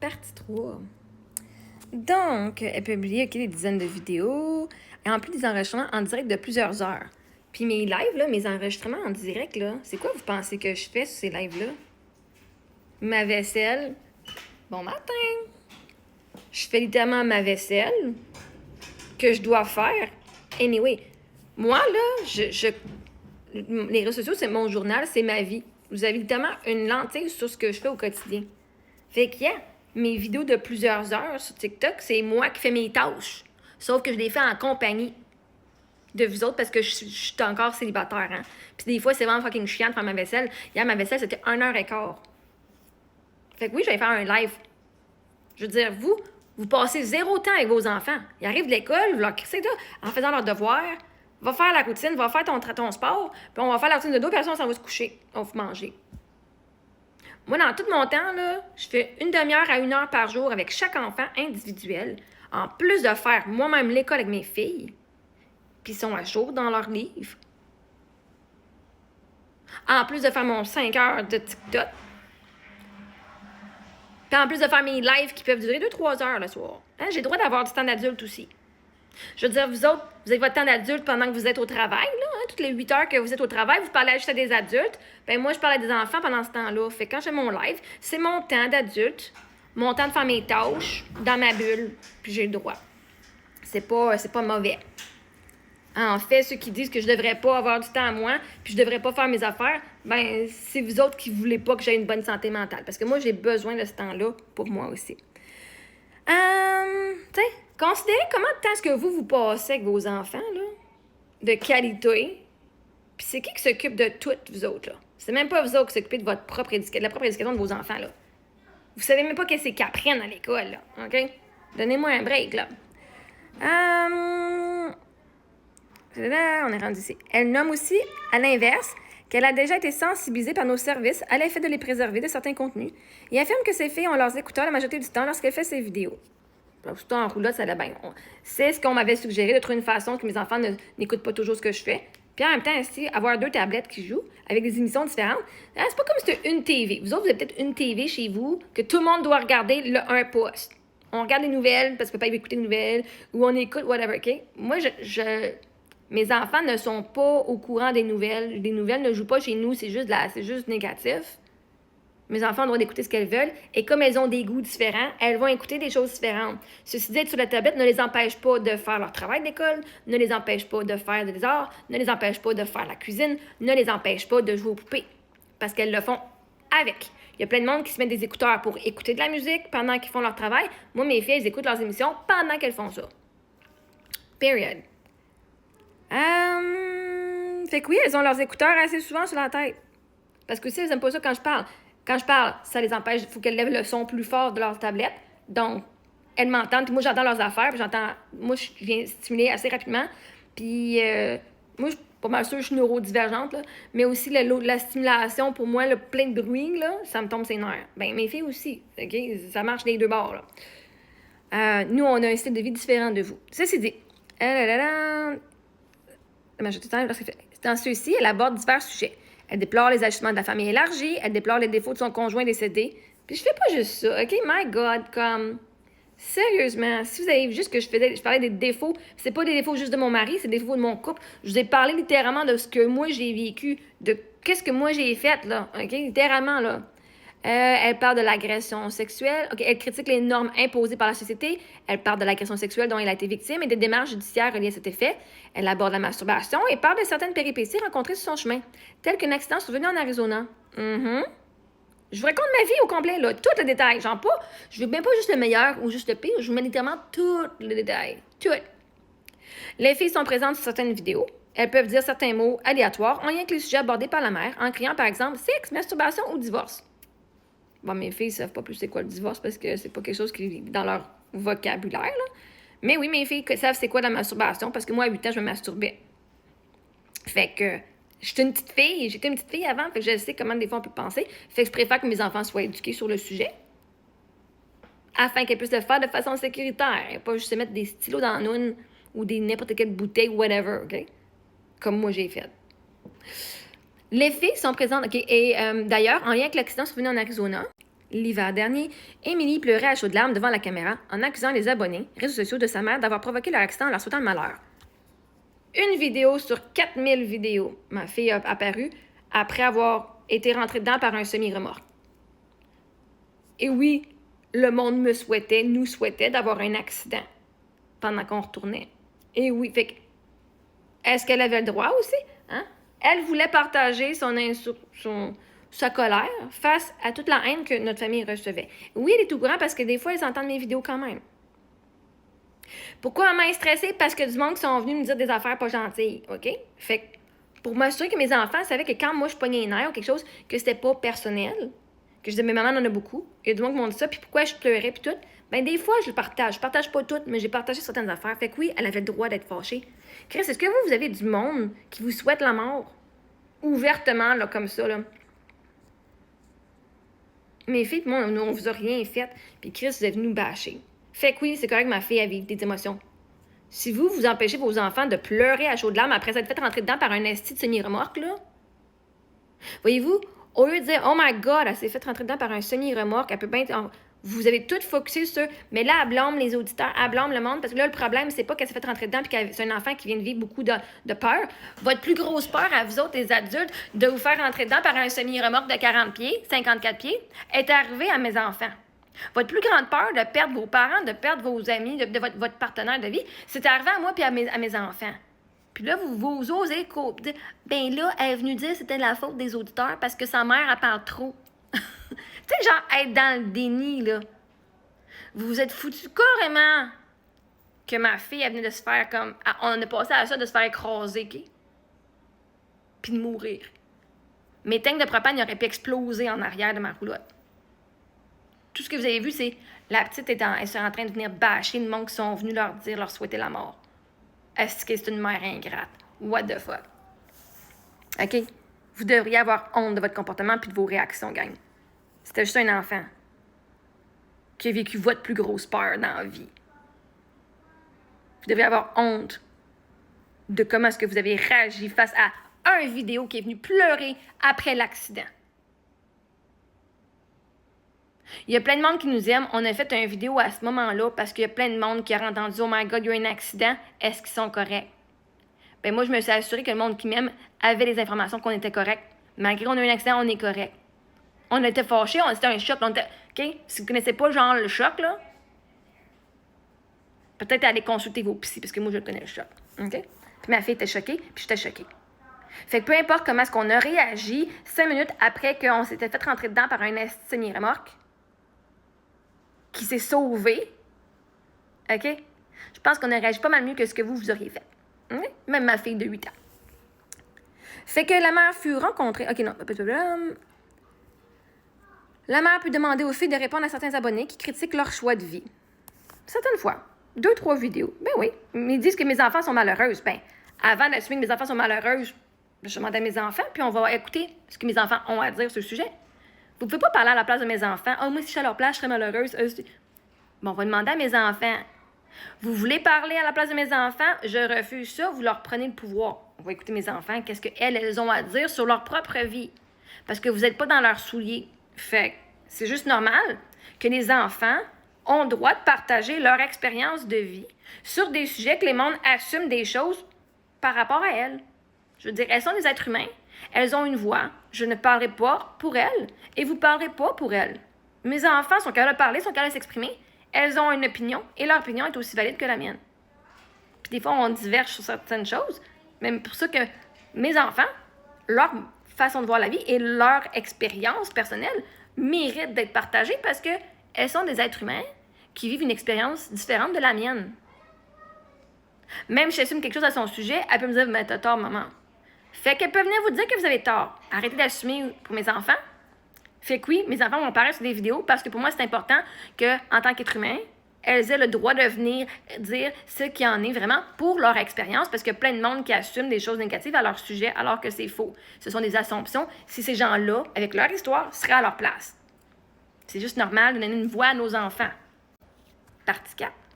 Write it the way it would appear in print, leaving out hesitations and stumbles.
Partie 3. Donc, elle publie des dizaines de vidéos, et en plus des enregistrements en direct de plusieurs heures. Puis mes lives, là, mes enregistrements en direct, là, c'est quoi vous pensez que je fais sur ces lives-là? Ma vaisselle. Bon matin! Je fais littéralement ma vaisselle que je dois faire. Anyway, moi, là, les réseaux sociaux, c'est mon journal, c'est ma vie. Vous avez littéralement une lentille sur ce que je fais au quotidien. Fait que, mes vidéos de plusieurs heures sur TikTok, c'est moi qui fais mes tâches. Sauf que je les fais en compagnie de vous autres parce que je suis encore célibataire. Hein? Puis des fois, c'est vraiment fucking chiant de faire ma vaisselle. Hier, ma vaisselle, c'était 1h15. Fait que oui, je vais faire un live. Je veux dire, vous passez zéro temps avec vos enfants. Ils arrivent de l'école, vous leur crissez là, en faisant leurs devoirs. Va faire la routine, va faire ton sport, puis on va faire la routine de dos, puis après ça, on s'en va se coucher. On va manger. Moi, dans tout mon temps, là, je fais une demi-heure à 1 heure par jour avec chaque enfant individuel, en plus de faire moi-même l'école avec mes filles, puis ils sont à jour dans leurs livres. En plus de faire mon 5 heures de TikTok. Puis en plus de faire mes lives qui peuvent durer 2-3 heures le soir. Hein? J'ai le droit d'avoir du temps d'adulte aussi. Je veux dire, vous autres, vous avez votre temps d'adulte pendant que vous êtes au travail, là, hein? Toutes les 8 heures que vous êtes au travail, vous parlez juste à des adultes. Ben moi, je parle à des enfants pendant ce temps-là. Fait que quand je fais mon live, c'est mon temps d'adulte, mon temps de faire mes tâches dans ma bulle, puis j'ai le droit. C'est pas mauvais. En fait, ceux qui disent que je devrais pas avoir du temps à moi, puis je devrais pas faire mes affaires, ben c'est vous autres qui voulez pas que j'aie une bonne santé mentale. Parce que moi, j'ai besoin de ce temps-là pour moi aussi. Tu sais, considérez comment de temps est-ce que vous passez avec vos enfants, là, de qualité. Puis c'est qui s'occupe de tout, vous autres, là? C'est même pas vous autres qui s'occupez de votre propre éducation, de la propre éducation de vos enfants, là. Vous savez même pas qu'est-ce qu'ils apprennent à l'école, là, OK? Donnez-moi un break, là. On est rendu ici. Elle nomme aussi, à l'inverse, qu'elle a déjà été sensibilisée par nos services à l'effet de les préserver de certains contenus et affirme que ses filles ont leurs écouteurs la majorité du temps lorsqu'elle fait ses vidéos. Surtout en roulotte, ça allait bien. C'est ce qu'on m'avait suggéré, de trouver une façon que mes enfants n'écoutent pas toujours ce que je fais. Puis en même temps, aussi, avoir 2 tablettes qui jouent avec des émissions différentes. Hein, c'est pas comme si c'était une TV. Vous autres, vous avez peut-être une TV chez vous que tout le monde doit regarder le un poste. On regarde les nouvelles parce que papa veut écouter les nouvelles ou on écoute whatever, OK? Moi, mes enfants ne sont pas au courant des nouvelles. Les nouvelles ne jouent pas chez nous, c'est juste négatif. Mes enfants ont le droit d'écouter ce qu'elles veulent. Et comme elles ont des goûts différents, elles vont écouter des choses différentes. Ceci dit, être sur la tablette ne les empêche pas de faire leur travail d'école, ne les empêche pas de faire des arts, ne les empêche pas de faire la cuisine, ne les empêche pas de jouer aux poupées. Parce qu'elles le font avec. Il y a plein de monde qui se met des écouteurs pour écouter de la musique pendant qu'ils font leur travail. Moi, mes filles, elles écoutent leurs émissions pendant qu'elles font ça. Period. Fait que oui, elles ont leurs écouteurs assez souvent sur la tête. Parce que si elles n'aiment pas ça quand je parle. Quand je parle, ça les empêche. Il faut qu'elles lèvent le son plus fort de leur tablette. Donc, elles m'entendent. Puis moi, j'entends leurs affaires. Puis moi, je viens stimuler assez rapidement. Puis, moi, je suis pas mal sûre que je suis neurodivergente, là. Mais aussi, la stimulation, pour moi, le plein de bruit, là, ça me tombe ses nerfs. Ben, mes filles aussi. OK? Ça marche des deux bords, là. Nous, on a un style de vie différent de vous. Ça, c'est dit. Dans ceux-ci, elle aborde divers sujets. Elle déplore les ajustements de la famille élargie, elle déplore les défauts de son conjoint décédé. Puis je fais pas juste ça, OK? My God, comme... Sérieusement, si vous avez vu juste que je parlais des défauts, c'est pas des défauts juste de mon mari, c'est des défauts de mon couple. Je vous ai parlé littéralement de ce que moi j'ai vécu, de qu'est-ce que moi j'ai fait, là, OK? Littéralement, là. Elle parle de l'agression sexuelle. OK, elle critique les normes imposées par la société. Elle parle de l'agression sexuelle dont elle a été victime et des démarches judiciaires reliées à cet effet. Elle aborde la masturbation et parle de certaines péripéties rencontrées sur son chemin, tel qu'un accident survenu en Arizona. Je vous raconte ma vie au complet, là, tout le détail. Genre pas, je veux même pas juste le meilleur ou juste le pire, je vous mets littéralement tout le détail. Tout. Les filles sont présentes sur certaines vidéos. Elles peuvent dire certains mots aléatoires en lien avec les sujets abordés par la mère, en criant par exemple sexe, masturbation ou divorce. Bon, mes filles ne savent pas plus c'est quoi le divorce parce que c'est pas quelque chose qui est dans leur vocabulaire, là. Mais oui, mes filles savent c'est quoi la masturbation parce que moi, à 8 ans, je me masturbais. Fait que j'étais une petite fille avant, fait que je sais comment des fois on peut penser. Fait que je préfère que mes enfants soient éduqués sur le sujet afin qu'elles puissent le faire de façon sécuritaire et pas juste se mettre des stylos dans la noune ou n'importe quelle bouteille, whatever, OK? Comme moi, j'ai fait. Les filles sont présentes, OK, et d'ailleurs, en lien avec l'accident survenu en Arizona, L'hiver dernier, Émilie pleurait à chaudes larmes devant la caméra en accusant les abonnés, réseaux sociaux de sa mère d'avoir provoqué leur accident en leur souhaitant le malheur. Une vidéo sur 4000 vidéos, ma fille a apparu après avoir été rentrée dedans par un semi-remorque. Et oui, le monde nous souhaitait d'avoir un accident pendant qu'on retournait. Et oui, fait que, est-ce qu'elle avait le droit aussi? Hein? Elle voulait partager sa colère face à toute la haine que notre famille recevait. Oui, elle est au courant parce que des fois, ils entendent mes vidéos quand même. Pourquoi maman est stressée? Parce que du monde qui sont venus me dire des affaires pas gentilles, OK? Fait que, pour m'assurer que mes enfants savaient que quand moi je pognais les nerfs ou quelque chose, que c'était pas personnel, que je disais, mais maman en a beaucoup, il y a du monde qui m'ont dit ça, puis pourquoi je pleurais, puis tout, ben des fois, je le partage. Je partage pas tout, mais j'ai partagé certaines affaires. Fait que oui, elle avait le droit d'être fâchée. Chris, est-ce que vous avez du monde qui vous souhaite la mort? Ouvertement, là, comme ça, là. Mes filles, moi, on vous a rien fait, puis Chris, vous êtes venu nous bâcher. Fait que oui, c'est correct que ma fille a vécu des émotions. Si vous empêchez vos enfants de pleurer à chaudes larmes après s'être fait rentrer dedans par un esti de semi-remorque, là, voyez-vous, au lieu de dire « Oh my God, elle s'est fait rentrer dedans par un semi-remorque, elle peut bien... » Vous avez tout focusé sur... Mais là, elle blâme les auditeurs, elle blâme le monde, parce que là, le problème, c'est pas qu'elle s'est fait rentrer dedans puis que c'est un enfant qui vient de vivre beaucoup de peur. Votre plus grosse peur à vous autres, les adultes, de vous faire rentrer dedans par un semi-remorque de 40 pieds, 54 pieds, est arrivée à mes enfants. Votre plus grande peur de perdre vos parents, de perdre vos amis, de votre partenaire de vie, c'est arrivé à moi puis à mes enfants. Puis là, vous osez dire, ben là, elle est venue dire que c'était la faute des auditeurs parce que sa mère, elle parle trop. Tu sais, genre, être dans le déni, là. Vous vous êtes foutu carrément que ma fille, elle venait de se faire comme... On a passé à ça de se faire écraser, OK? Puis de mourir. Mes tanks de propane, ils auraient pu exploser en arrière de ma roulotte. Tout ce que vous avez vu, c'est la petite est en train de venir bâcher le monde qui sont venus leur souhaiter la mort. Est-ce que c'est une mère ingrate? What the fuck? OK? Vous devriez avoir honte de votre comportement puis de vos réactions, gang. C'était juste un enfant qui a vécu votre plus grosse peur dans la vie. Vous devriez avoir honte de comment est-ce que vous avez réagi face à un vidéo qui est venu pleurer après l'accident. Il y a plein de monde qui nous aime. On a fait une vidéo à ce moment-là parce qu'il y a plein de monde qui a entendu « Oh my God, il y a eu un accident. Est-ce qu'ils sont corrects? » Ben moi, je me suis assurée que le monde qui m'aime avait les informations qu'on était correct. Malgré qu'on a eu un accident, on est correct. On était fâchés, c'était un choc. OK? Si vous ne connaissez pas genre le choc, là, peut-être aller consulter vos psys, parce que moi, je connais le choc. OK? Puis ma fille était choquée, puis j'étais choquée. Fait que peu importe comment est-ce qu'on a réagi 5 minutes après qu'on s'était fait rentrer dedans par un semi-remorque qui s'est sauvé, OK? Je pense qu'on a réagi pas mal mieux que ce que vous auriez fait. OK? Même ma fille de 8 ans. Fait que la mère fut rencontrée... OK, non. La mère peut demander aux filles de répondre à certains abonnés qui critiquent leur choix de vie. Certaines fois. 2-3 vidéos. Ben oui. Ils disent que mes enfants sont malheureuses. Ben, avant d'assumer que mes enfants sont malheureuses, je demande à mes enfants, puis on va écouter ce que mes enfants ont à dire sur le sujet. Vous ne pouvez pas parler à la place de mes enfants. « Ah, moi, si je suis à leur place, je serais malheureuse. » Bon, on va demander à mes enfants. Vous voulez parler à la place de mes enfants? Je refuse ça. Vous leur prenez le pouvoir. On va écouter mes enfants. Qu'est-ce qu'elles ont à dire sur leur propre vie? Parce que vous n'êtes pas dans leurs souliers. Fait c'est juste normal que les enfants ont le droit de partager leur expérience de vie sur des sujets que les mondes assument des choses par rapport à elles. Je veux dire, elles sont des êtres humains. Elles ont une voix. Je ne parlerai pas pour elles et vous ne parlerez pas pour elles. Mes enfants sont capables de parler, sont capables de s'exprimer. Elles ont une opinion et leur opinion est aussi valide que la mienne. Puis des fois, on diverge sur certaines choses, mais pour ça que mes enfants, leur façon de voir la vie et leur expérience personnelle méritent d'être partagées parce qu'elles sont des êtres humains qui vivent une expérience différente de la mienne. Même si j'assume quelque chose à son sujet, elle peut me dire « Mais t'as tort, maman. » Fait qu'elle peut venir vous dire que vous avez tort. Arrêtez d'assumer pour mes enfants. Fait que oui, mes enfants vont apparaître sur des vidéos parce que pour moi, c'est important qu'en tant qu'être humain, elles aient le droit de venir dire ce qu'il en est vraiment pour leur expérience parce qu'il y a plein de monde qui assume des choses négatives à leur sujet alors que c'est faux. Ce sont des assumptions si ces gens-là, avec leur histoire, seraient à leur place. C'est juste normal de donner une voix à nos enfants. Partie 4.